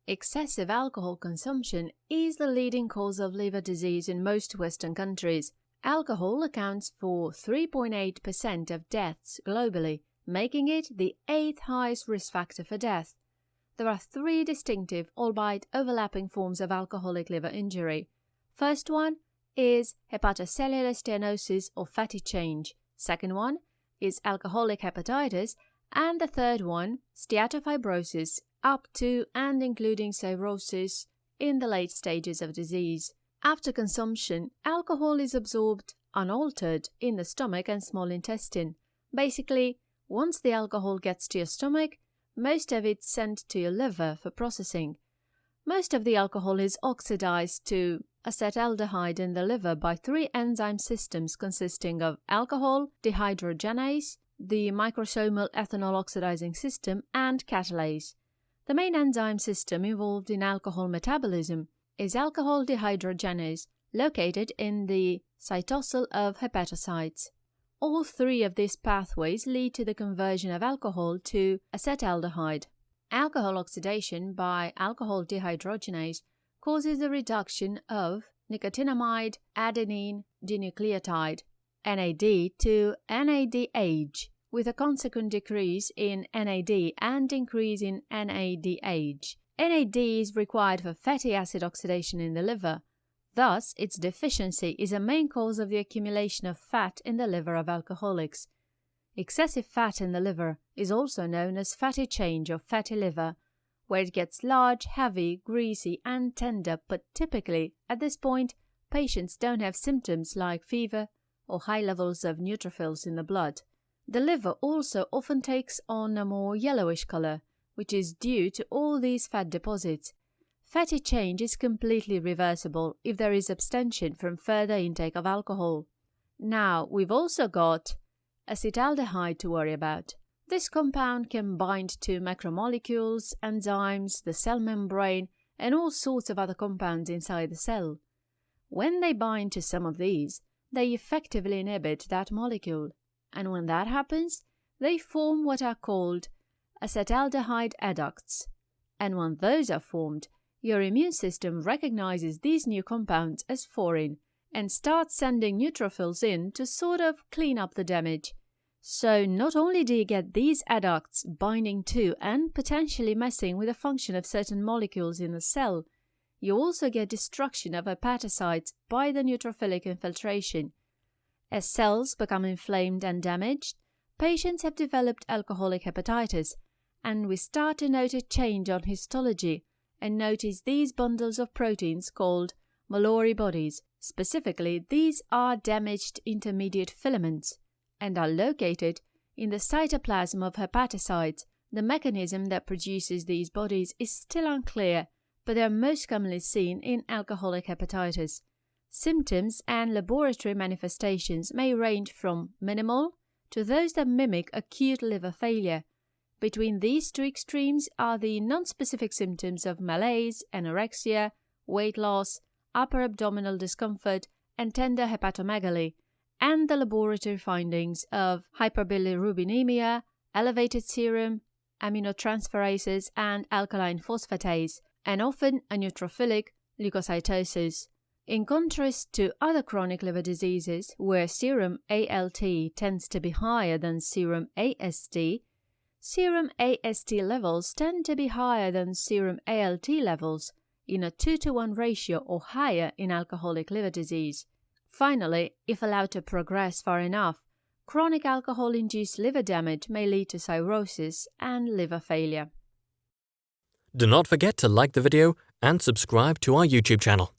Excessive alcohol consumption is the leading cause of liver disease in most Western countries. Alcohol accounts for 3.8% of deaths globally, making it the 8th highest risk factor for death. There are 3 distinctive, albeit overlapping forms of alcoholic liver injury. First one is hepatocellular stenosis or fatty change. Second one is alcoholic hepatitis. And the third one, steatofibrosis, up to and including cirrhosis in the late stages of disease. After consumption, alcohol is absorbed unaltered in the stomach and small intestine. Basically, once the alcohol gets to your stomach, most of it's sent to your liver for processing. Most of the alcohol is oxidized to acetaldehyde in the liver by 3 enzyme systems consisting of alcohol, dehydrogenase, the microsomal ethanol oxidizing system, and catalase. The main enzyme system involved in alcohol metabolism is alcohol dehydrogenase, located in the cytosol of hepatocytes. All 3 of these pathways lead to the conversion of alcohol to acetaldehyde. Alcohol oxidation by alcohol dehydrogenase causes the reduction of nicotinamide adenine dinucleotide NAD to NADH, with a consequent decrease in NAD and increase in NADH. NAD is required for fatty acid oxidation in the liver. Thus, its deficiency is a main cause of the accumulation of fat in the liver of alcoholics. Excessive fat in the liver is also known as fatty change or fatty liver, where it gets large, heavy, greasy, and tender, but typically, at this point, patients don't have symptoms like fever or high levels of neutrophils in the blood. The liver also often takes on a more yellowish color, which is due to all these fat deposits. Fatty change is completely reversible if there is abstention from further intake of alcohol. Now, we've also got acetaldehyde to worry about. This compound can bind to macromolecules, enzymes, the cell membrane, and all sorts of other compounds inside the cell. When they bind to some of these, they effectively inhibit that molecule, and when that happens, they form what are called acetaldehyde adducts. And when those are formed, your immune system recognizes these new compounds as foreign and starts sending neutrophils in to sort of clean up the damage. So not only do you get these adducts binding to and potentially messing with the function of certain molecules in the cell, you also get destruction of hepatocytes by the neutrophilic infiltration. As cells become inflamed and damaged, patients have developed alcoholic hepatitis, and we start to notice change on histology and notice these bundles of proteins called Mallory bodies. Specifically, these are damaged intermediate filaments and are located in the cytoplasm of hepatocytes. The mechanism that produces these bodies is still unclear, but they are most commonly seen in alcoholic hepatitis. Symptoms and laboratory manifestations may range from minimal to those that mimic acute liver failure. Between these 2 extremes are the non-specific symptoms of malaise, anorexia, weight loss, upper abdominal discomfort, and tender hepatomegaly, and the laboratory findings of hyperbilirubinemia, elevated serum, aminotransferases, and alkaline phosphatase, and often a neutrophilic leukocytosis. In contrast to other chronic liver diseases, where serum ALT tends to be higher than serum AST levels tend to be higher than serum ALT levels in a 2-to-1 ratio or higher in alcoholic liver disease. Finally, if allowed to progress far enough, chronic alcohol-induced liver damage may lead to cirrhosis and liver failure. Do not forget to like the video and subscribe to our YouTube channel.